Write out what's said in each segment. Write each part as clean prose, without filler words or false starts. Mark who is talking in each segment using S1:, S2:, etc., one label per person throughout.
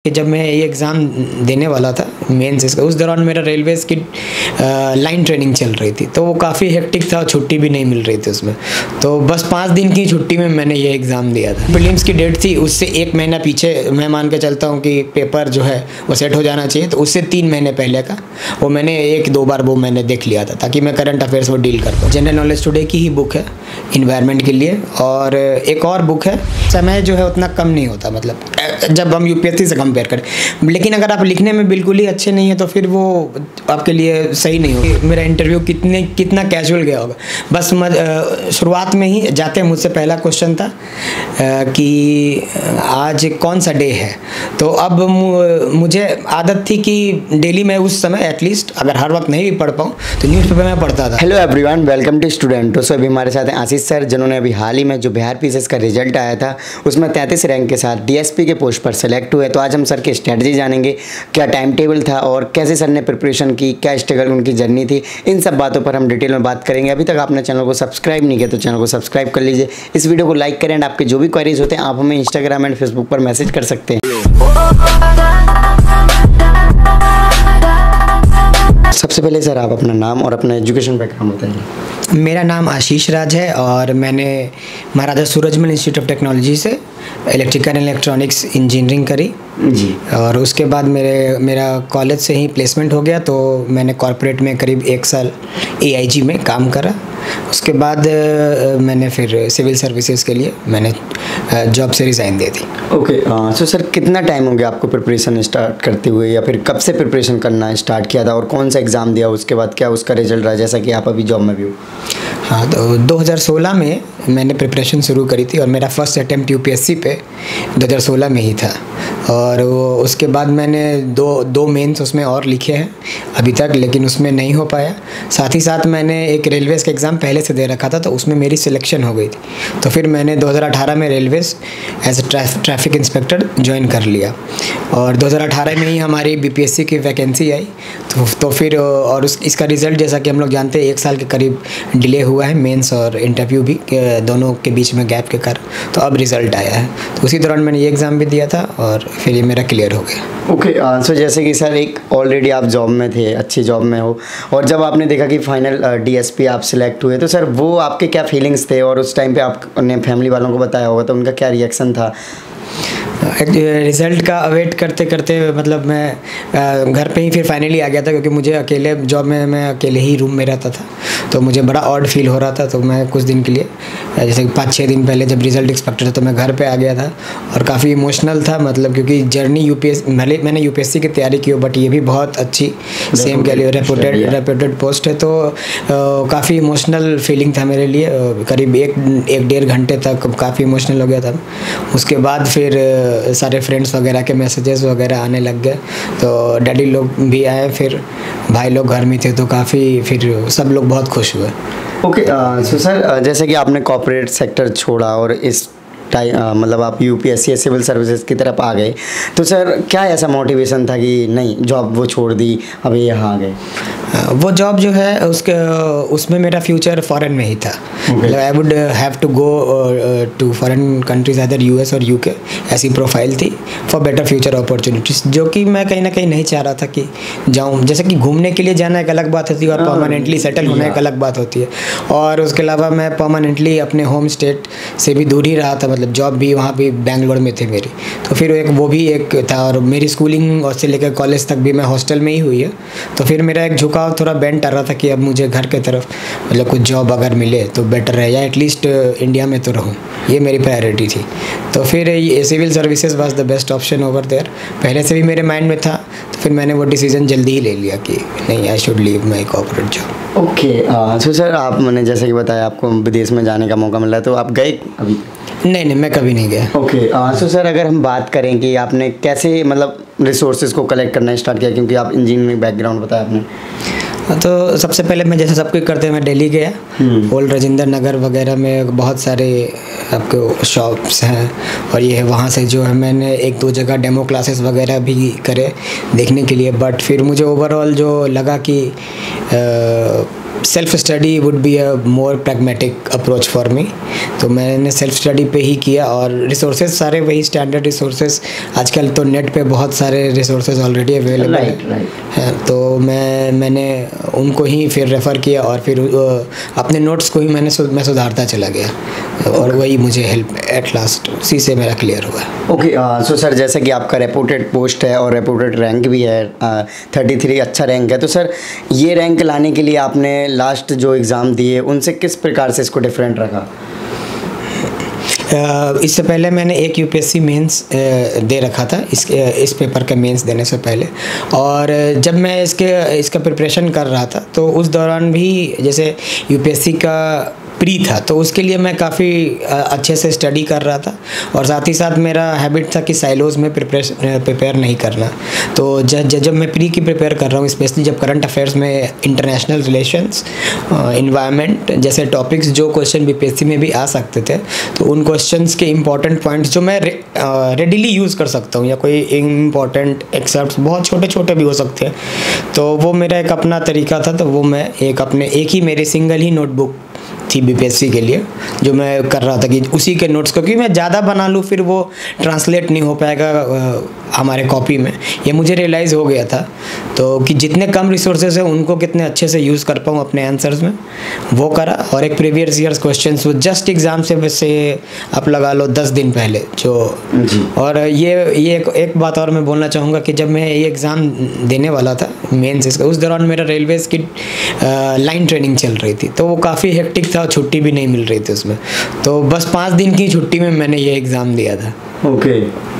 S1: कि जब मैं ये एग्ज़ाम देने वाला था मेंस इसका, उस दौरान मेरा रेलवेज़ की लाइन ट्रेनिंग चल रही थी, तो वो काफ़ी हेक्टिक था, छुट्टी भी नहीं मिल रही थी उसमें। तो बस 5 दिन की छुट्टी में मैंने ये एग्ज़ाम दिया था। प्रीलिम्स की डेट थी, उससे 1 महीना पीछे मैं मान के चलता हूँ कि पेपर जो है वो सेट हो जाना चाहिए, तो उससे 3 महीने पहले का वो मैंने 1-2 बार वो मैंने देख लिया था, ताकि मैं करंट अफेयर्स वो डील कर पाऊँ। जनरल नॉलेज टुडे की ही बुक है इन्वायरमेंट के लिए, और एक और बुक है। समय जो है उतना कम नहीं होता, मतलब जब हम यूपीएससी से कंपेयर करें, लेकिन अगर आप लिखने में बिल्कुल ही अच्छे नहीं हैं तो फिर वो आपके लिए सही नहीं होगा। मेरा इंटरव्यू कितना कैजुअल गया होगा। बस शुरुआत में ही जाते मुझसे पहला क्वेश्चन था कि आज कौन सा डे है। तो अब मुझे आदत थी कि डेली मैं उस समय एटलीस्ट, अगर हर वक्त नहीं भी पढ़ पाऊँ तो न्यूज़पेपर में पढ़ता था।
S2: Hello everyone, welcome to student. So अभी हमारे साथ हैं आशीष सर, जिन्होंने अभी हाल ही में जो बिहार पीसीएस का रिजल्ट आया था उसमें 33 रैंक के साथ डीएसपी के पोस्ट पर सेलेक्ट हुए। तो आज हम सर की स्ट्रेटजी जानेंगे, क्या टाइम टेबल था और कैसे सर ने प्रिपरेशन की, क्या स्ट्रगल उनकी जर्नी थी, इन सब बातों पर हम डिटेल में बात करेंगे। अभी तक आपने चैनल को सब्सक्राइब नहीं किया तो चैनल को सब्सक्राइब कर लीजिए, इस वीडियो को लाइक करें एंड आपके जो भी क्वेरीज होते हैं आप हमें इंस्टाग्राम एंड फेसबुक पर मैसेज कर सकते हैं। सबसे पहले सर आप अपना नाम और अपना एजुकेशन बैकग्राउंड बताइए।
S1: मेरा नाम आशीष राज है और मैंने महाराजा सूरजमल इंस्टीट्यूट ऑफ टेक्नोलॉजी से इलेक्ट्रिकल एंड इलेक्ट्रॉनिक्स इंजीनियरिंग करी
S2: जी।
S1: और उसके बाद मेरा कॉलेज से ही प्लेसमेंट हो गया, तो मैंने कॉर्पोरेट में करीब 1 साल एआईजी में काम करा। उसके बाद मैंने फिर सिविल सर्विसेज के लिए मैंने जॉब से रिज़ाइन दे दी।
S2: ओके, सो सर कितना टाइम हो गया आपको प्रिपरेशन स्टार्ट करते हुए, या फिर कब से प्रिपरेशन करना स्टार्ट किया था और कौन सा एग्ज़ाम दिया, उसके बाद क्या उसका रिजल्ट रहा, जैसा कि आप अभी जॉब में भी हो?
S1: हाँ, तो 2016 में मैंने प्रिपरेशन शुरू करी थी और मेरा फर्स्ट अटैम्प्ट यूपीएससी पे 2016 में ही था। और उसके बाद मैंने दो मेंस उसमें और लिखे हैं अभी तक, लेकिन उसमें नहीं हो पाया। साथ ही साथ मैंने एक रेलवेज़ का एग्ज़ाम पहले से दे रखा था, तो उसमें मेरी सिलेक्शन हो गई थी। तो फिर मैंने 2018 में railways as a traffic inspector join कर लिया और 2018 में ही हमारी बीपीएससी की वैकेंसी आई। तो फिर और इसका रिज़ल्ट जैसा कि हम लोग जानते हैं 1 साल के करीब डिले हुआ है, मेंस और इंटरव्यू भी दोनों के बीच में गैप के कारण। तो अब रिज़ल्ट आया है, तो उसी दौरान मैंने ये एग्ज़ाम भी दिया था और फिर ये मेरा क्लियर हो गया।
S2: ओके, सो जैसे कि सर एक ऑलरेडी आप जॉब में थे, अच्छी जॉब में हो, और जब आपने देखा कि फाइनल डीएसपी आप सिलेक्ट हुए, तो सर वो आपके क्या फीलिंग्स थे, और उस टाइम पे आपने फैमिली वालों को बताया होगा तो उनका क्या रिएक्शन था?
S1: रिज़ल्ट का अवेट करते करते मतलब मैं घर पे ही फिर फाइनली आ गया था, क्योंकि मुझे अकेले जॉब में मैं अकेले ही रूम में रहता था, तो मुझे बड़ा ऑड फील हो रहा था। तो मैं कुछ दिन के लिए, जैसे 5-6 दिन पहले जब रिज़ल्ट एक्सपेक्टेड था, तो मैं घर पे आ गया था और काफ़ी इमोशनल था, मतलब क्योंकि जर्नी मैंने यूपीएससी की तैयारी की हो, बट ये भी बहुत अच्छी सेम कह लियो रेप्यूटेड पोस्ट है, तो काफ़ी इमोशनल फीलिंग था मेरे लिए। करीब 1-1.5 घंटे तक काफ़ी इमोशनल हो गया था। उसके बाद फिर सारे फ्रेंड्स वगैरह के मैसेजेस वगैरह आने लग गए, तो डैडी लोग भी आए, फिर भाई लोग घर में थे, तो काफ़ी फिर सब लोग बहुत खुश हुए।
S2: ओके, सो सर जैसे कि आपने कॉर्पोरेट सेक्टर छोड़ा और इस मतलब आप यूपीएससी सिविल सर्विसेज की तरफ आ गए, तो सर क्या ऐसा मोटिवेशन था कि नहीं जॉब वो छोड़ दी, अभी यहाँ आ गए?
S1: वो जॉब जो है उसमें मेरा फ्यूचर फॉरेन में ही था। I would have to go to foreign countries, other US और यूके, ऐसी प्रोफाइल थी फॉर बेटर फ्यूचर अपॉर्चुनिटीज़, जो कि मैं कहीं ना कहीं नहीं चाह रहा था कि जाऊँ। जैसे कि घूमने के लिए जाना एक अलग बात होती है और परमानेंटली सेटल होना एक अलग बात होती है, और उसके अलावा मैं परमानेंटली अपने होम स्टेट से भी दूर ही रहा था, मतलब जॉब भी वहाँ भी बेंगलोर में थे मेरी, तो फिर वो भी एक था। और मेरी स्कूलिंग और से लेकर कॉलेज तक भी मैं हॉस्टल में ही हुई है, तो फिर मेरा एक झुकाव थोड़ा बेंट आ रहा था कि अब मुझे घर के तरफ मतलब कुछ जॉब अगर मिले तो बेटर रहे, या एटलीस्ट इंडिया में तो रहूँ, ये मेरी प्रायोरिटी थी। तो फिर ये civil services was the best option over there, पहले से भी मेरे माइंड में था, तो फिर मैंने वो डिसीजन जल्दी ही ले लिया कि नहीं, I should leave my corporate job.
S2: Okay, so sir आप मैंने जैसे कि बताया आपको विदेश में जाने का मौका मिला, तो आप गए अभी?
S1: नहीं, मैं कभी नहीं गया।
S2: ओके, सो सर अगर हम बात करें कि आपने कैसे मतलब रिसोर्सेज को कलेक्ट करना स्टार्ट किया, क्योंकि आप इंजीनियरिंग बैकग्राउंड बताया आपने,
S1: तो सबसे पहले मैं जैसे सब कुछ करते हैं, मैं दिल्ली गया, ओल्ड राजेंद्र नगर वगैरह में बहुत सारे आपके शॉप्स हैं, और ये है वहाँ से जो है मैंने 1-2 जगह डेमो क्लासेस वगैरह भी करे देखने के लिए। बट फिर मुझे ओवरऑल जो लगा कि self study would be a more pragmatic approach for me. तो मैंने सेल्फ स्टडी पे ही किया और रिसोर्सेज सारे वही स्टैंडर्ड रिसोर्सेज, आजकल तो नेट पे बहुत सारे रिसोर्सेज ऑलरेडी अवेलेबल हैं। तो मैंने उनको ही फिर रेफ़र किया और फिर अपने नोट्स को ही मैं सुधारता चला गया और वही मुझे हेल्प एट लास्ट उसी से मेरा क्लियर हुआ।
S2: ओके, सो सर जैसे कि आपका रेपुटेड पोस्ट है और रेपुटेड रैंक भी है, 33 अच्छा रैंक है, तो सर ये रैंक लाने के लिए आपने लास्ट जो एग्ज़ाम दिए उनसे किस प्रकार से इसको डिफरेंट रखा?
S1: इससे पहले मैंने एक यूपीएससी मेंस दे रखा था इस पेपर का मेंस देने से पहले, और जब मैं इसका प्रिपरेशन कर रहा था तो उस दौरान भी जैसे यूपीएससी का प्री था तो उसके लिए मैं काफ़ी अच्छे से स्टडी कर रहा था और साथ ही साथ मेरा हैबिट था कि साइलोज़ में प्रिपेयर नहीं करना। तो जब मैं प्री की प्रिपेयर कर रहा हूँ, स्पेशली जब करंट अफेयर्स में इंटरनेशनल रिलेशंस, इन्वायरमेंट जैसे टॉपिक्स जो क्वेश्चन बीपीएससी में भी आ सकते थे, तो उन क्वेश्चंस के इंपॉर्टेंट पॉइंट्स जो मैं रेडिली यूज़ कर सकता हूँ या कोई इंपॉर्टेंट एक्सर्प्ट बहुत छोटे छोटे भी हो सकते हैं, तो वो मेरा एक अपना तरीका था। तो वो मैं एक ही मेरी सिंगल ही नोटबुक थी बीपीएससी के लिए जो मैं कर रहा था कि उसी के नोट्स को, क्योंकि मैं ज़्यादा बना लूँ फिर वो ट्रांसलेट नहीं हो पाएगा हमारे कॉपी में, ये मुझे रियलाइज़ हो गया था। तो कि जितने कम रिसोर्सेज हैं उनको कितने अच्छे से यूज़ कर पाऊँ अपने आंसर्स में, वो करा। और एक प्रीवियस ईयर्स क्वेश्चन वो जस्ट एग्ज़ाम से वैसे आप लगा लो 10 दिन पहले जो। और ये एक बात और मैं बोलना चाहूँगा कि जब मैं ये एग्ज़ाम देने वाला था मेंस, उस दौरान मेरा रेलवेज़ की लाइन ट्रेनिंग चल रही थी, तो वो काफ़ी हेक्टिक था, छुट्टी भी नहीं मिल रही थी उसमें। तो बस 5 दिन की छुट्टी में मैंने ये एग्ज़ाम दिया था।
S2: ओके।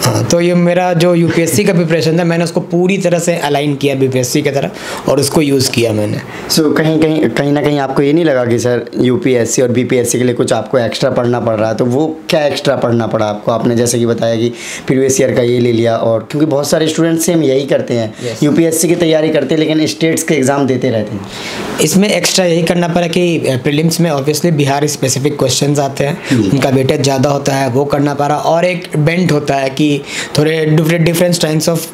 S1: हाँ, तो ये मेरा जो यूपीएससी का प्रिपरेशन था मैंने उसको पूरी तरह से अलाइन किया बीपीएससी की तरह और उसको यूज़ किया मैंने।
S2: सो कहीं ना कहीं आपको ये नहीं लगा कि सर यूपीएससी और बीपीएससी के लिए कुछ आपको एक्स्ट्रा पढ़ना पड़ रहा है? तो वो क्या एक्स्ट्रा पढ़ना पड़ा आपको? आपने जैसे कि बताया कि प्रीवियस ईयर का ये ले लिया, और क्योंकि बहुत सारे स्टूडेंट्स सेम यही करते हैं, यूपीएससी की तैयारी करते हैं लेकिन स्टेट्स के एग्ज़ाम देते रहते हैं।
S1: इसमें एक्स्ट्रा यही करना पड़ा कि प्रीलिम्स में ऑब्वियसली बिहार स्पेसिफिक क्वेश्चंस आते हैं, उनका वेटेज ज़्यादा होता है, वो करना पड़ा। और एक बेंट होता है कि थोड़े different types of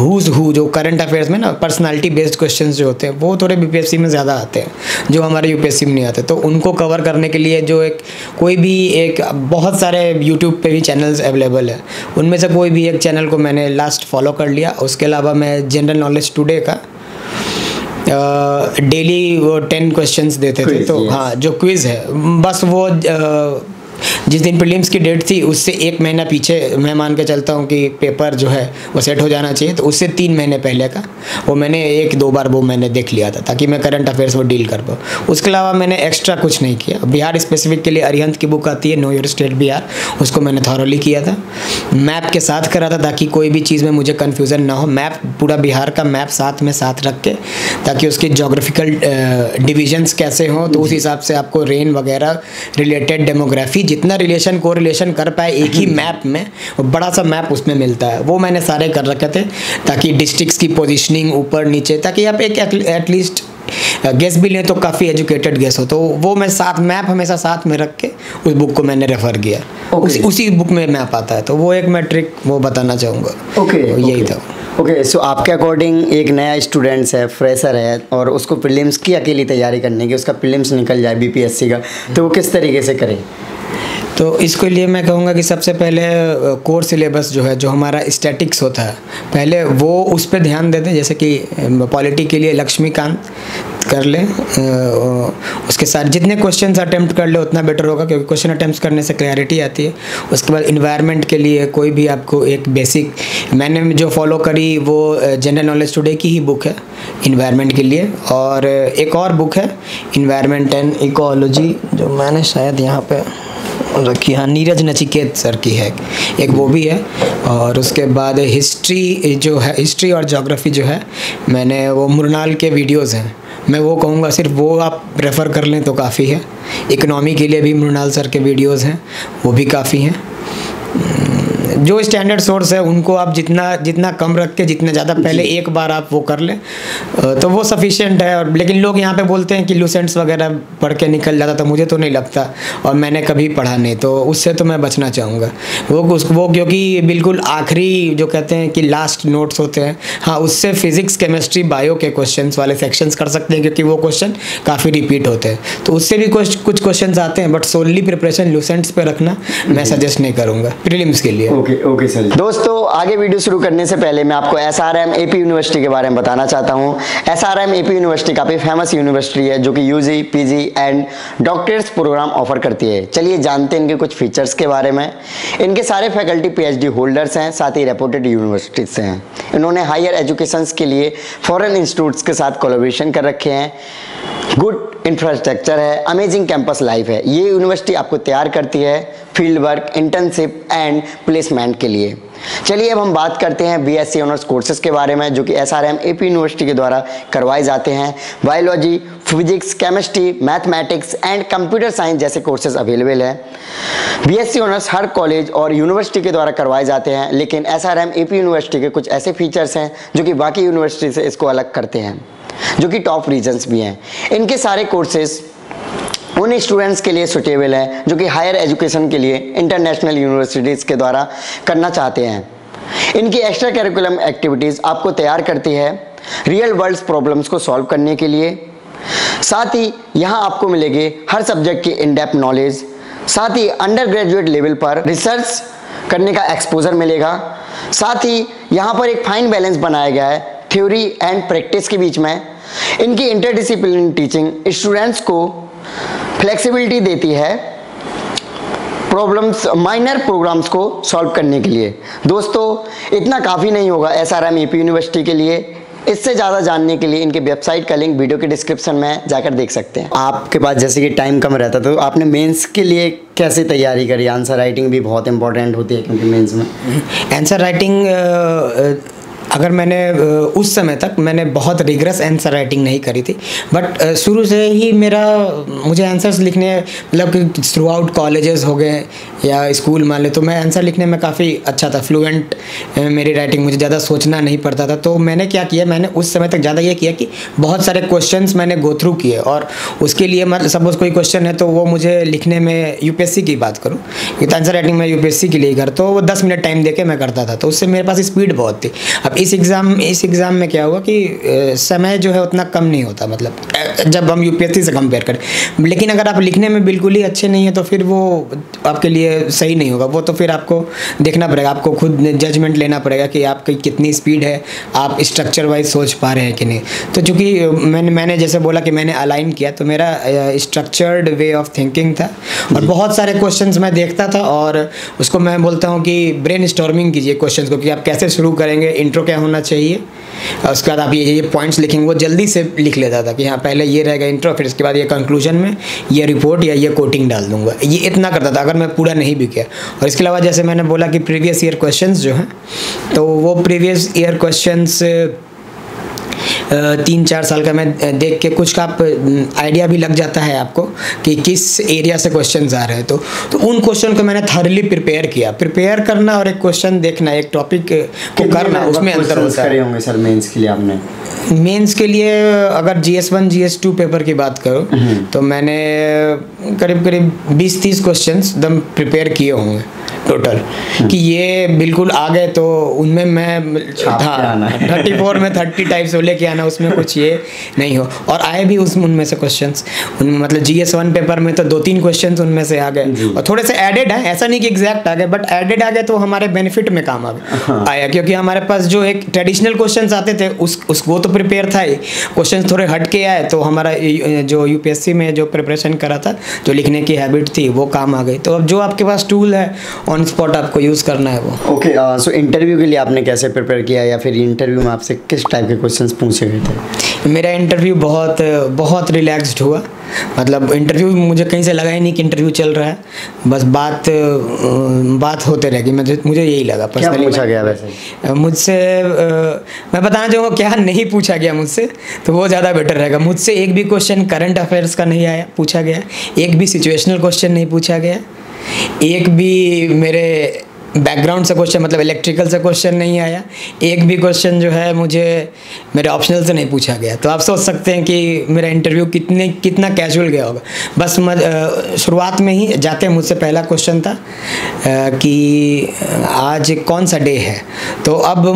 S1: who's who जो करंट अफेयर्स में ना पर्सनालिटी बेस्ड क्वेश्चंस जो होते हैं वो थोड़े बीपीएससी में ज़्यादा आते हैं जो हमारे यूपीएससी में नहीं आते। तो उनको कवर करने के लिए जो बहुत सारे यूट्यूब पे भी चैनल्स अवेलेबल है, उनमें से कोई भी एक चैनल को मैंने लास्ट फॉलो कर लिया। उसके अलावा मैं जनरल नॉलेज टुडे का डेली वो 10 क्वेश्चंस देते थे। तो हाँ, जो क्विज़ है बस वो जिस दिन प्रीलिम्स की डेट थी उससे 1 महीना पीछे मैं मान के चलता हूँ कि पेपर जो है वो सेट हो जाना चाहिए, तो उससे 3 महीने पहले का वो मैंने 1-2 बार वो मैंने देख लिया था ताकि मैं करंट अफेयर्स वो डील कर पाऊँ। उसके अलावा मैंने एक्स्ट्रा कुछ नहीं किया। बिहार स्पेसिफिक के लिए अरिहंत की बुक आती है नो योर स्टेट बिहार, उसको मैंने थॉरली किया था, मैप के साथ करा था ताकि कोई भी चीज़ में मुझे कन्फ्यूज़न ना हो। मैप पूरा बिहार का मैप साथ रख के ताकि उसके जोग्राफिकल डिविजन्स कैसे हों, तो उस हिसाब से आपको रेन वगैरह रिलेटेड डेमोग्राफी जितना रिलेशन को रिलेशन कर पाए एक ही मैप में, बड़ा सा मैप उसमें मिलता है, वो मैंने सारे कर रखे थे ताकि डिस्ट्रिक्ट्स की पोजीशनिंग ऊपर नीचे, ताकि आप एक एटलीस्ट गेस भी लें तो काफ़ी एजुकेटेड गेस हो। तो वो मैं मैप हमेशा साथ में रख के उस बुक को मैंने रेफ़र किया। उसी बुक में मैप आता है, तो वो एक मैं ट्रिक वो बताना चाहूँगा। यही था।
S2: ओके, सो आपके अकॉर्डिंग एक नया स्टूडेंट्स है, फ्रेशर है और उसको प्रीलिम्स की अकेली तैयारी करने की, उसका प्रीलिम्स निकल जाए बीपीएससी का, तो वो किस तरीके से करे?
S1: तो इसके लिए मैं कहूँगा कि सबसे पहले कोर सिलेबस जो है, जो हमारा स्टैटिक्स होता है, पहले वो उस पर ध्यान देते हैं। जैसे कि पॉलिटी के लिए लक्ष्मीकांत कर ले, उसके साथ जितने क्वेश्चंस अटेम्प्ट कर ले उतना बेटर होगा क्योंकि क्वेश्चन अटेम्प्ट करने से क्लैरिटी आती है। उसके बाद इन्वायरमेंट के लिए कोई भी आपको एक बेसिक मैंने जो फॉलो करी वो जनरल नॉलेज टुडे की ही बुक है इन्वायरमेंट के लिए, और एक और बुक है इन्वायरमेंट एंड इकोलॉजी जो मैंने शायद यहाँ पे रखी, हाँ, नीरज नचिकेत सर की है एक, वो भी है। और उसके बाद हिस्ट्री जो है, हिस्ट्री और ज्योग्राफी जो है, मैंने वो मुरनाल के वीडियोस हैं, मैं वो कहूँगा सिर्फ वो आप रेफ़र कर लें तो काफ़ी है। इकोनॉमी के लिए भी मुरनाल सर के वीडियोस हैं, वो भी काफ़ी हैं। जो स्टैंडर्ड सोर्स है उनको आप जितना कम रख के जितना ज़्यादा पहले एक बार आप वो कर लें तो वो सफिशिएंट है। और लेकिन लोग यहाँ पे बोलते हैं कि लूसेंट्स वगैरह पढ़ के निकल जाता, तो मुझे तो नहीं लगता और मैंने कभी पढ़ा नहीं, तो उससे तो मैं बचना चाहूँगा। वो क्योंकि बिल्कुल आखिरी जो कहते हैं कि लास्ट नोट्स होते हैं, हाँ उससे फिजिक्स केमिस्ट्री बायो के क्वेश्चंस वाले सेक्शंस कर सकते हैं क्योंकि वो क्वेश्चन काफ़ी रिपीट होते हैं, तो उससे भी कुछ क्वेश्चंस आते हैं। बट सोनली प्रिपरेशन लूसेंट्स पे रखना मैं सजेस्ट नहीं करूँगा प्रीलिम्स के लिए।
S2: Okay sir. दोस्तों आगे वीडियो शुरू करने से पहले मैं आपको SRM AP यूनिवर्सिटी के बारे में बताना चाहता हूँ। SRM AP यूनिवर्सिटी काफ़ी फेमस यूनिवर्सिटी है जो कि UG, PG and doctorates program offer करती है। चलिए जानते हैं इनके कुछ फीचर्स के बारे में। इनके सारे फैकल्टी PhD होल्डर्स हैं, साथ ही रेपुटेड यूनिवर्सिटीज से हैं। इन्होंने हायर एजुकेशंस के लिए फॉरेन इंस्टीट्यूट्स के साथ कोलैबोरेशन कर रखे हैं। गुड इंफ्रास्ट्रक्चर है, अमेजिंग कैंपस लाइफ है। ये यूनिवर्सिटी आपको तैयार करती है field work, internship and placement के लिए। चलिए अब हम बात करते हैं BSc ऑनर्स कोर्सेज के बारे में जो कि SRM AP यूनिवर्सिटी के द्वारा करवाए जाते हैं। Biology, physics, chemistry, mathematics and computer science जैसे कोर्सेज अवेलेबल हैं। BSc ऑनर्स हर कॉलेज और यूनिवर्सिटी के द्वारा करवाए जाते हैं, लेकिन SRM AP यूनिवर्सिटी के कुछ ऐसे फीचर्स हैं जो कि बाकी यूनिवर्सिटी से इसको अलग करते हैं, जो कि टॉप रीजन्स भी हैं। इनके सारे कोर्सेज उन स्टूडेंट्स के लिए सुटेबल है जो कि हायर एजुकेशन के लिए इंटरनेशनल यूनिवर्सिटीज़ के द्वारा करना चाहते हैं। इनकी एक्स्ट्रा करिकुलम एक्टिविटीज़ आपको तैयार करती है रियल वर्ल्ड प्रॉब्लम्स को सॉल्व करने के लिए। साथ ही यहाँ आपको मिलेगी हर सब्जेक्ट की इन डेप्थ नॉलेज, साथ ही अंडर ग्रेजुएट लेवल पर रिसर्च करने का एक्सपोजर मिलेगा। साथ ही यहाँ पर एक फाइन बैलेंस बनाया गया है थ्योरी एंड प्रैक्टिस के बीच में। इनकी इंटरडिसिप्लिनरी टीचिंग स्टूडेंट्स को फ्लेक्सिबिलिटी देती है प्रॉब्लम्स, माइनर प्रोग्राम्स को सॉल्व करने के लिए। दोस्तों इतना काफ़ी नहीं होगा SRM AP यूनिवर्सिटी के लिए। इससे ज़्यादा जानने के लिए इनके वेबसाइट का लिंक वीडियो के डिस्क्रिप्शन में जाकर देख सकते हैं। आपके पास जैसे कि टाइम कम रहता तो आपने मेंस के लिए कैसे तैयारी करी? आंसर राइटिंग भी बहुत इंपॉर्टेंट होती है क्योंकि मेंस में
S1: आंसर राइटिंग अगर मैंने उस समय तक मैंने बहुत रिग्रेस आंसर राइटिंग नहीं करी थी, बट शुरू से ही मुझे आंसर्स लिखने मतलब कि थ्रू आउट कॉलेजेस हो गए या स्कूल मान ले, तो मैं आंसर लिखने में काफ़ी अच्छा था, फ्लुएंट मेरी राइटिंग, मुझे ज़्यादा सोचना नहीं पड़ता था। तो मैंने क्या किया, मैंने उस समय तक ज़्यादा ये किया कि बहुत सारे क्वेश्चंस मैंने गो थ्रू किए, और उसके लिए मतलब सपोज कोई क्वेश्चन है तो वो मुझे लिखने में UPSC की बात करूँ, आंसर राइटिंग में UPSC के लिए कर, तो वो 10 मिनट टाइम देके मैं करता था, तो उससे मेरे पास स्पीड बहुत थी। अब इस एग्ज़ाम में क्या हुआ कि समय जो है उतना कम नहीं होता, मतलब जब हम UPSC से कंपेयर करें, लेकिन अगर आप लिखने में बिल्कुल ही अच्छे नहीं हैं तो फिर वो आपके लिए सही नहीं होगा। वो तो फिर आपको देखना पड़ेगा, आपको खुद जजमेंट लेना पड़ेगा कि आपकी कितनी स्पीड है, आप स्ट्रक्चर वाइज सोच पा रहे हैं कि नहीं। तो चूँकि मैंने जैसे बोला कि मैंने अलाइन किया, तो मेरा स्ट्रक्चर्ड वे ऑफ थिंकिंग था और बहुत सारे क्वेश्चंस मैं देखता था, और उसको मैं बोलता हूँ कि ब्रेन स्टॉर्मिंग कीजिए क्वेश्चंस को कि आप कैसे शुरू करेंगे, इंट्रो क्या होना चाहिए, उसके बाद आप ये पॉइंट्स लिखेंगे। वो जल्दी से लिख लेता था कि हाँ पहले ये रहेगा इंट्रो, फिर इसके बाद ये कंक्लूजन में ये रिपोर्ट या ये कोटिंग डाल दूंगा, ये इतना करता था अगर मैं पूरा नहीं भी किया। और इसके अलावा जैसे मैंने बोला कि प्रीवियस ईयर क्वेश्चंस जो हैं, तो वो प्रीवियस ईयर क्वेश्चंस 3-4 साल का मैं देख के कुछ का आप आइडिया भी लग जाता है आपको कि किस एरिया से क्वेश्चंस आ रहे हैं। तो उन क्वेश्चन को मैंने थॉरली प्रिपेयर किया। प्रिपेयर करना और एक क्वेश्चन देखना, एक टॉपिक को करना, उसमें अंतर होता है।
S2: होंगे सर मेंस के लिए आपने?
S1: मेंस के लिए अगर GS1 GS2 पेपर की बात करो तो मैंने करीब 20-30 क्वेश्चंस एकदम प्रिपेयर किए होंगे टोटल, कि ये बिल्कुल आ गए तो उनमें मैं था 34 में 30 टाइप्स हो लेके आना, उसमें कुछ ये नहीं हो। और आए भी उनमें से क्वेश्चंस, उनमें मतलब GS1 पेपर में तो 2-3 क्वेश्चंस उनमें से आ गए, और थोड़े से एडेड है, ऐसा नहीं कि एग्जैक्ट आ गए, बट एडेड आ गए तो हमारे बेनिफिट में काम आया, क्योंकि हमारे पास जो एक ट्रेडिशनल क्वेश्चंस आते थे वो तो प्रिपेयर था ही, क्वेश्चंस थोड़े हट के आए तो हमारा जो UPSC में जो प्रिपरेशन करा था, जो लिखने की हैबिट थी, वो काम आ गई। तो अब जो आपके पास टूल है ऑन स्पॉट आपको यूज़ करना है वो।
S2: ओके, सो इंटरव्यू के लिए आपने कैसे प्रिपेयर किया, या फिर इंटरव्यू में आपसे किस टाइप के क्वेश्चंस पूछे गए थे?
S1: मेरा इंटरव्यू बहुत रिलैक्स्ड हुआ, मतलब इंटरव्यू मुझे कहीं से लगा ही नहीं कि इंटरव्यू चल रहा है, बस बात होते रहेगी। मुझे यही लगा पर्सनली।
S2: क्या पूछा गया वैसे
S1: मुझसे? मैं बताना चाहूँगा क्या नहीं पूछा गया मुझसे, तो वो ज़्यादा बेटर रहेगा। मुझसे एक भी क्वेश्चन करंट अफेयर्स का नहीं आया पूछा गया, एक भी सिचुएशनल क्वेश्चन नहीं पूछा गया, एक भी मेरे बैकग्राउंड से क्वेश्चन, मतलब इलेक्ट्रिकल से क्वेश्चन नहीं आया। एक भी क्वेश्चन जो है मुझे मेरे ऑप्शनल से नहीं पूछा गया। तो आप सोच सकते हैं कि मेरा इंटरव्यू कितना कैजुअल गया होगा। बस शुरुआत में ही जाते मुझसे पहला क्वेश्चन था कि आज कौन सा डे है। तो अब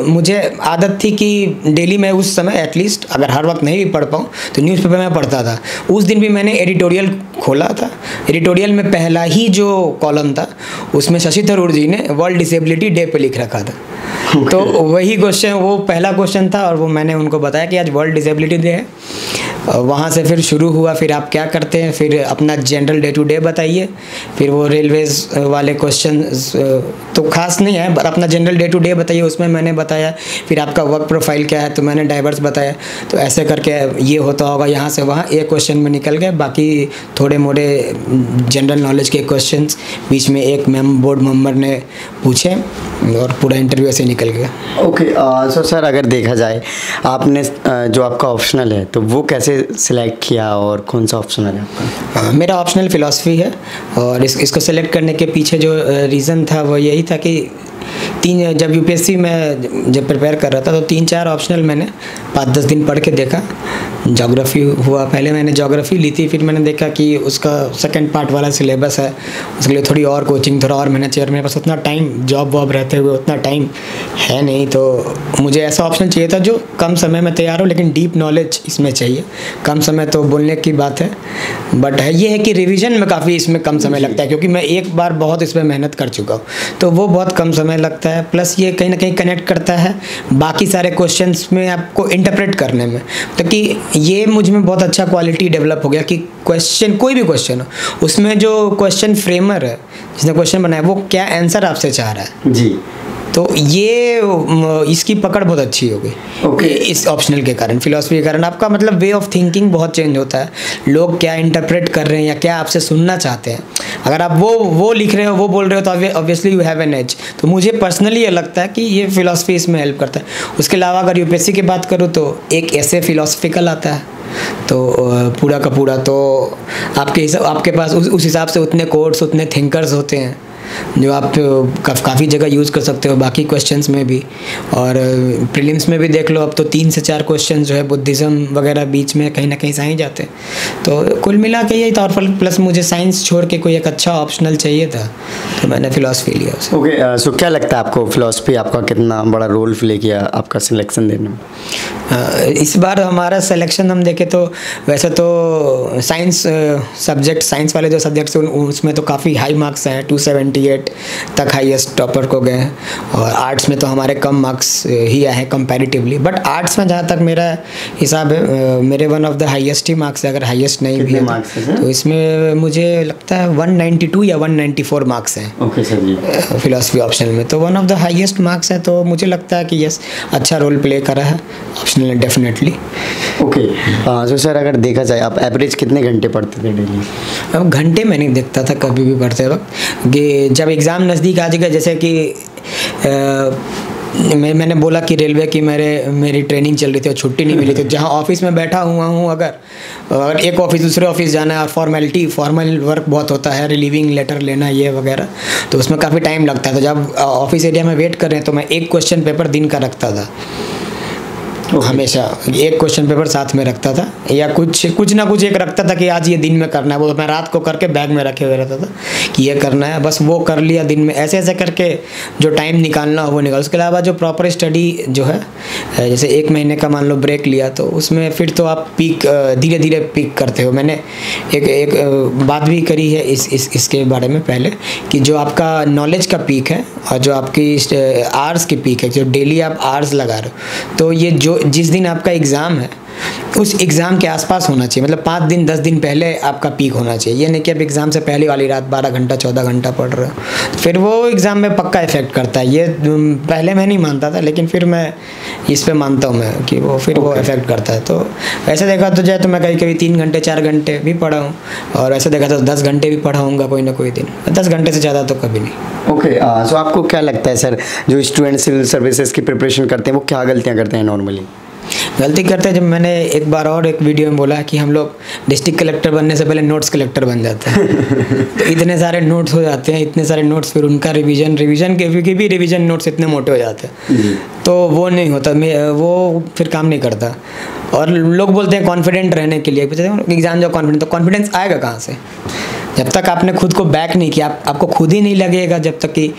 S1: मुझे आदत थी कि डेली मैं उस समय एटलीस्ट, अगर हर वक्त नहीं भी पढ़ पाऊँ तो न्यूज़पेपर में पढ़ता था। उस दिन भी मैंने एडिटोरियल खोला था। एडिटोरियल में पहला ही जो कॉलम था उसमें शशि थरूर जी ने वर्ल्ड डिसेबिलिटी डे पे लिख रखा था। तो वही क्वेश्चन, वो पहला क्वेश्चन था और वो मैंने उनको बताया कि आज वर्ल्ड डिसेबिलिटी डे है। वहाँ से फिर शुरू हुआ, फिर आप क्या करते हैं, फिर अपना जनरल डे टू डे बताइए। फिर वो रेलवेज़ वाले क्वेश्चन तो खास नहीं है, पर अपना जनरल डे टू डे बताइए, उसमें मैंने बताया। फिर आपका वर्क प्रोफाइल क्या है, तो मैंने डाइवर्स बताया। तो ऐसे करके ये होता होगा, यहाँ से वहाँ एक क्वेश्चन में निकल गए। बाकी थोड़े मोड़े जनरल नॉलेज के क्वेश्चंस बीच में एक बोर्ड मेंबर ने पूछे और पूरा इंटरव्यू ऐसे निकल गया।
S2: ओके, सो सर अगर देखा जाए आपने जो आपका ऑप्शनल है तो वो कैसे सिलेक्ट किया और कौन सा ऑप्शनल है आपका?
S1: मेरा ऑप्शनल फ़िलासफ़ी है और इसको सेलेक्ट करने के पीछे जो रीज़न था वो यही था कि जब यूपीएससी में जब प्रिपेयर कर रहा था तो 3-4 ऑप्शनल मैंने 5-10 दिन पढ़ के देखा। ज्योग्राफी हुआ, पहले मैंने ज्योग्राफी ली थी, फिर मैंने देखा कि उसका सेकंड पार्ट वाला सिलेबस है, उसके लिए थोड़ी और कोचिंग, थोड़ा और मेहनत चाहिए। मेरे पास उतना टाइम, जॉब वॉब रहते हुए उतना टाइम है नहीं। तो मुझे ऐसा ऑप्शन चाहिए था जो कम समय में तैयार हो, लेकिन डीप नॉलेज इसमें चाहिए। कम समय तो बोलने की बात है, बट है ये है कि रिविज़न में काफ़ी इसमें कम समय लगता है, क्योंकि मैं एक बार बहुत इसमें मेहनत कर चुका हूँ, तो वो बहुत कम समय लगता है। प्लस ये कहीं ना कहीं कनेक्ट करता है बाकी सारे क्वेश्चंस में आपको इंटरप्रेट करने में। तो कि ये मुझ में बहुत अच्छा क्वालिटी डेवलप हो गया कि क्वेश्चन, कोई भी क्वेश्चन हो, उसमें जो क्वेश्चन फ्रेमर है, जिसने क्वेश्चन बनाया, वो क्या आंसर आपसे चाह रहा है
S2: जी,
S1: तो ये इसकी पकड़ बहुत अच्छी हो गई।
S2: ओके,
S1: इस ऑप्शनल के कारण, फिलॉसफी के कारण आपका मतलब वे ऑफ थिंकिंग बहुत चेंज होता है। लोग क्या इंटरप्रेट कर रहे हैं या क्या आपसे सुनना चाहते हैं, अगर आप वो लिख रहे हो, वो बोल रहे हो, तो obviously you have an edge. तो मुझे पर्सनली ये लगता है कि ये फिलॉसफी इसमें हेल्प करता है। उसके अलावा अगर यूपीएससी की बात करूँ तो एक ऐसे फिलॉसफिकल आता है, तो पूरा का पूरा तो आपके पास उस हिसाब से उतने कोड्स, उतने थिंकर्स होते हैं जो आप काफ़ी जगह यूज़ कर सकते हो, बाकी क्वेश्चंस में भी। और प्रीलिम्स में भी देख लो, अब तो 3 से 4 क्वेश्चन जो है बुद्धिज़्म वगैरह बीच में कहीं ना कहीं से ही जाते हैं। तो कुल मिला के यही तौर पर, प्लस मुझे साइंस छोड़ के कोई एक अच्छा ऑप्शनल चाहिए था, तो मैंने फ़िलासफ़ी लिया उसे।
S2: ओके, सो क्या लगता है आपको फ़िलासफ़ी आपका कितना बड़ा रोल प्ले किया आपका सिलेक्शन देने में?
S1: इस बार हमारा सिलेक्शन हम देखें तो वैसे तो साइंस सब्जेक्ट, साइंस वाले जो सब्जेक्ट्स हैं उसमें तो काफ़ी हाई मार्क्स हैं, 278 तक हाईएस्ट टॉपर को गए हैं। और आर्ट्स में तो हमारे कम मार्क्स ही आए हैं कंपैरेटिवली, बट आर्ट्स में जहाँ तक मेरा हिसाब है, मेरे one of the highest he marks है, अगर हाईएस्ट नहीं भी है तो इसमें मुझे लगता है 192 या 194 मार्क्स हैं।
S2: ओके सर जी,
S1: फिलॉसफी ऑप्शनल में तो one of the highest marks है। तो मुझे लगता है कि यस, अच्छा रोल प्ले कर रहा है ऑप्शनल ने, डेफिनेटली।
S2: ओके, तो सर अगर देखा जाए आप एवरेज कितने घंटे पढ़ते थे डेली?
S1: अब घंटे में नहीं देखता था कभी भी पढ़ते वक्त, कि जब एग्ज़ाम नज़दीक आ जाएगा, जैसे कि मैंने बोला कि रेलवे की मेरी ट्रेनिंग चल रही थी और छुट्टी नहीं मिली थी, जहाँ ऑफिस में बैठा हुआ हूँ, अगर एक ऑफिस दूसरे ऑफिस जाना है, फॉर्मल वर्क बहुत होता है, रिलीविंग लेटर लेना ये वगैरह, तो उसमें काफ़ी टाइम लगता है। तो जब ऑफिस एरिया में वेट कर रहे हैं तो मैं एक क्वेश्चन पेपर दिन का रखता था, हमेशा एक क्वेश्चन पेपर साथ में रखता था, या कुछ ना कुछ एक रखता था कि आज ये दिन में करना है। वो मैं रात को करके बैग में रखे हुए रहता था कि ये करना है, बस वो कर लिया दिन में। ऐसे ऐसे करके जो टाइम निकालना हो वो निकाल। उसके अलावा जो प्रॉपर स्टडी जो है, जैसे 1 महीने का मान लो ब्रेक लिया, तो उसमें फिर तो आप पीक धीरे धीरे पीक करते हो। मैंने एक बात भी करी है इसके बारे में पहले, कि जो आपका नॉलेज का पीक है और जो आपकी आवर्स की पीक है, जो डेली आप आवर्स लगा रहे हो, तो ये जिस दिन आपका एग्ज़ाम है उस एग्ज़ाम के आसपास होना चाहिए, मतलब 5 दिन 10 दिन पहले आपका पीक होना चाहिए। ये नहीं कि आप एग्ज़ाम से पहले वाली रात 12 घंटा 14 घंटा पढ़ रहे हो, फिर वो एग्ज़ाम में पक्का इफेक्ट करता है। ये पहले मैं नहीं मानता था, लेकिन फिर मैं इस पे मानता हूँ मैं कि वो फिर वो इफेक्ट करता है। तो ऐसे देखा तो जाए तो मैं कभी 3 घंटे 4 घंटे भी पढ़ा हूँ, और ऐसे देखा तो 10 घंटे भी पढ़ा हूँगा कोई ना कोई दिन, 10 घंटे से ज़्यादा तो कभी नहीं।
S2: ओके, सो आपको क्या लगता है सर, जो स्टूडेंट सिविल सर्विसेज की प्रिपरेशन करते हैं वो क्या गलतियाँ करते हैं नॉर्मली?
S1: गलती करते हैं जब मैंने एक बार और एक वीडियो में बोला कि हम लोग डिस्ट्रिक्ट कलेक्टर बनने से पहले नोट्स कलेक्टर बन जाते हैं। तो इतने सारे नोट्स हो जाते हैं, इतने सारे नोट्स, फिर उनका रिवीजन के भी रिवीजन नोट्स इतने मोटे हो जाते हैं, तो वो नहीं होता, वो फिर काम नहीं करता। और लोग बोलते हैं कॉन्फिडेंट रहने के लिए, एग्जाम जाओ कॉन्फिडेंट, तो कॉन्फिडेंस आएगा कहाँ से जब तक आपने खुद को बैक नहीं किया। आपको खुद ही नहीं लगेगा जब तक कि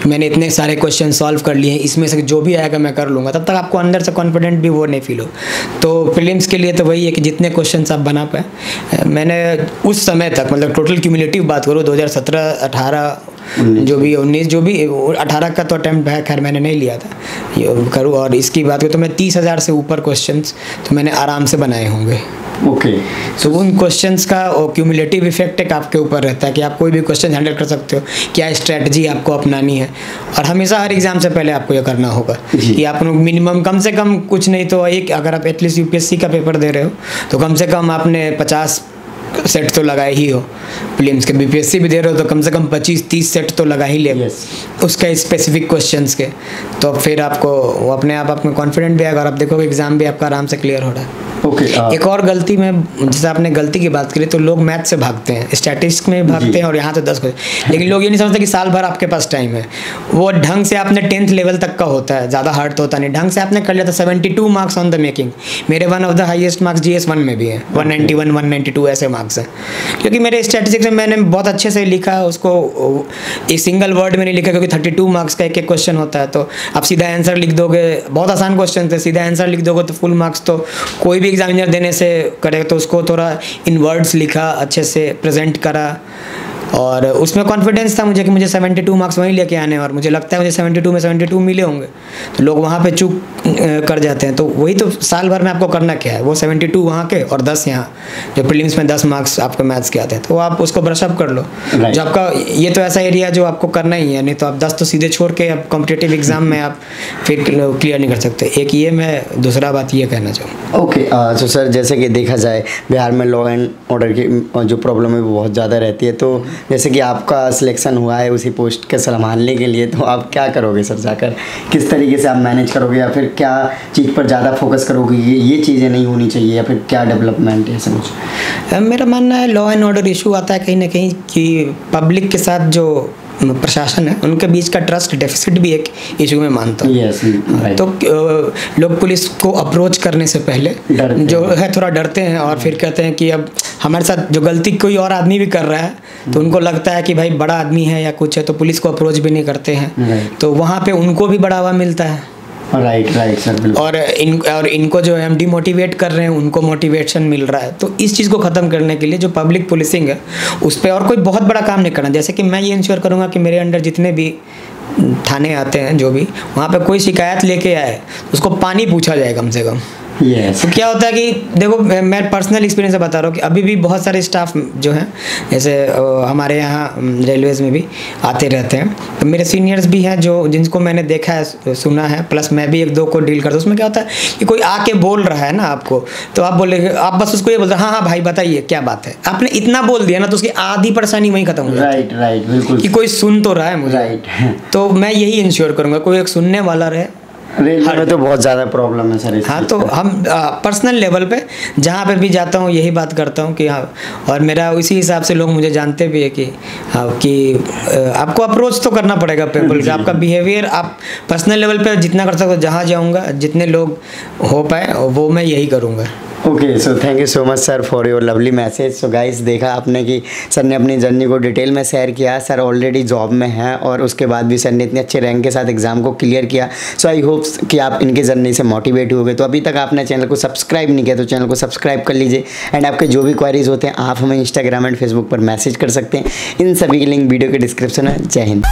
S1: मैंने इतने सारे क्वेश्चन सॉल्व कर लिए हैं, इसमें से जो भी आएगा मैं कर लूँगा, तब तक आपको अंदर से कॉन्फिडेंट भी वो नहीं फील हो। तो प्रीलिम्स के लिए तो वही है कि जितने क्वेश्चन आप बना पाए। मैंने उस समय तक, मतलब टोटल क्यूमुलेटिव बात करूँ 2017, 18 जो भी 19, जो भी 18 का तो अटैम्प्ट है, खैर मैंने नहीं लिया था करूँ, और इसकी बात करूँ तो मैं 30,000 से ऊपर क्वेश्चंस तो मैंने आराम से बनाए होंगे।
S2: ओके।
S1: तो उन क्वेश्चंस का क्यूमुलेटिव इफेक्ट एक आपके ऊपर रहता है कि आप कोई भी क्वेश्चन हैंडल कर सकते हो, क्या स्ट्रेटजी आपको अपनानी है। और हमेशा हर एग्जाम से पहले आपको ये करना होगा कि आप मिनिमम कम से कम कुछ नहीं तो एक, अगर आप एटलीस्ट यूपीएससी का पेपर दे रहे हो तो कम से कम आपने 50 सेट तो लगाए ही हो। प्रीलिम्स के बीपीएससी भी दे रहे हो तो कम से कम 25-30 सेट तो लगा ही ले उसका स्पेसिफिक क्वेश्चंस के, तो फिर आपको वो अपने आप में कॉन्फिडेंट भी आएगा और आप देखोगे एग्जाम भी आपका आराम से क्लियर हो रहा है। एक और गलती में, जैसे आपने गलती की बात करी, तो लोग मैथ से भागते हैं, स्टैटिस्टिक्स में भागते हैं और यहाँ तो 10 क्वेश्चन, लेकिन लोग ये नहीं समझते कि साल भर आपके पास टाइम है। वो ढंग से आपने 10th लेवल तक का होता है, ज़्यादा हार्ड तो होता नहीं, ढंग से आपने कर लिया था। 72 मार्क्स ऑन द मेकिंग, मेरे one of the highest marks GS1 में भी है, 191, 192 ऐसे मार्क्स हैं, क्योंकि मेरे स्टैटिस्टिक्स में मैंने बहुत अच्छे से लिखा, उसको एक सिंगल वर्ड में नहीं लिखा, क्योंकि 32 मार्क्स का एक क्वेश्चन होता है, तो आप सीधा आंसर लिख दोगे, बहुत आसान क्वेश्चन थे, सीधा आंसर लिख दोगे तो फुल मार्क्स। तो कोई भी एग्जामिनर देने से करे तो उसको थोड़ा इन वर्ड्स लिखा, अच्छे से प्रेजेंट करा, और उसमें कॉन्फिडेंस था मुझे कि मुझे 72 मार्क्स वहीं लेके आने, और मुझे लगता है मुझे 72 में 72 मिले होंगे। तो लोग वहाँ पे चूक कर जाते हैं। तो वही तो साल भर में आपको करना क्या है, वो 72 वहाँ के और 10 यहाँ, जो प्रीलिम्स में 10 मार्क्स आपके मैथ्स के आते हैं, तो आप उसको ब्रशअप कर लो। जो आपका ये तो ऐसा एरिया जो आपको करना ही है, नहीं तो आप 10 तो सीधे छोड़ के आप कॉम्पिटेटिव एग्जाम में आप फिर क्लियर नहीं कर सकते। एक ये मैं दूसरा बात ये कहना चाहूँ।
S2: ओके, तो सर जैसे कि देखा जाए बिहार में लॉ एंड ऑर्डर की जो प्रॉब्लम है वो बहुत ज़्यादा रहती है, तो जैसे कि आपका सिलेक्शन हुआ है उसी पोस्ट के संभालने के लिए, तो आप क्या करोगे सर जाकर, किस तरीके से आप मैनेज करोगे, या फिर क्या चीज़ पर ज़्यादा फोकस करोगे, ये चीज़ें नहीं होनी चाहिए, या फिर क्या डेवलपमेंट है सब कुछ?
S1: मेरा मानना है लॉ एंड ऑर्डर इशू आता है कहीं ना कहीं कि पब्लिक के साथ जो प्रशासन है उनके बीच का ट्रस्ट डेफिसिट भी एक इशू में मानता हूँ। तो लोग पुलिस को अप्रोच करने से पहले जो है थोड़ा डरते हैं, और फिर कहते हैं कि अब हमारे साथ जो गलती कोई और आदमी भी कर रहा है तो उनको लगता है कि भाई बड़ा आदमी है या कुछ है, तो पुलिस को अप्रोच भी नहीं करते हैं। तो वहाँ पे उनको भी बढ़ावा मिलता है।
S2: Right sir. और
S1: इनको जो है हम डिमोटिवेट कर रहे हैं, उनको मोटिवेशन मिल रहा है। तो इस चीज़ को ख़त्म करने के लिए जो पब्लिक पुलिसिंग है उस पर और कोई बहुत बड़ा काम नहीं करना। जैसे कि मैं ये इंश्योर करूँगा कि मेरे अंडर जितने भी थाने आते हैं, जो भी वहाँ पे कोई शिकायत लेके आए उसको पानी पूछा जाए कम से कम। तो क्या होता है कि देखो, मैं पर्सनल एक्सपीरियंस से बता रहा हूँ कि अभी भी बहुत सारे स्टाफ जो हैं, जैसे हमारे यहाँ रेलवेज़ में भी आते रहते हैं, तो मेरे सीनियर्स भी हैं जो जिनको मैंने देखा है, सुना है, प्लस मैं भी 1-2 को डील करता हूँ। उसमें क्या होता है कि कोई आके बोल रहा है ना आपको, तो आप बोलेंगे, आप बस उसको ये बोलते हैं हाँ भाई बताइए क्या बात है। आपने इतना बोल दिया ना तो उसकी आधी परेशानी वहीं खत्म हो जाती है।
S2: राइट बिल्कुल,
S1: कि कोई सुन तो रहा है मुझे। तो मैं यही इंश्योर करूँगा कोई एक सुनने वाला रहे।
S2: रेलवे में तो बहुत ज़्यादा प्रॉब्लम है सर।
S1: हाँ, तो हम पर्सनल लेवल पे जहाँ पे भी जाता हूँ यही बात करता हूँ कि हाँ, और मेरा उसी हिसाब से लोग मुझे जानते भी है कि हाँ, कि आपको अप्रोच तो करना पड़ेगा पीपल से। आपका बिहेवियर आप पर्सनल लेवल पे जितना कर सकते हो, जहाँ जाऊँगा जितने लोग हो पाए वो मैं यही करूँगा।
S2: Okay, so thank you so much sir for your lovely message. So guys, देखा आपने कि सर ने अपनी जर्नी को डिटेल में शेयर किया। सर ऑलरेडी जॉब में हैं और उसके बाद भी सर ने इतने अच्छे रैंक के साथ एग्जाम को क्लियर किया। सो आई होप कि आप इनके जर्नी से मोटिवेट हो गए। तो अभी तक आपने चैनल को सब्सक्राइब नहीं किया तो चैनल को सब्सक्राइब कर लीजिए। एंड आपके जो भी क्वारीज होते हैं आप हमें इंस्टाग्राम एंड फेसबुक पर मैसेज कर सकते हैं। इन सभी की लिंक वीडियो के डिस्क्रिप्शन है। जय हिंद।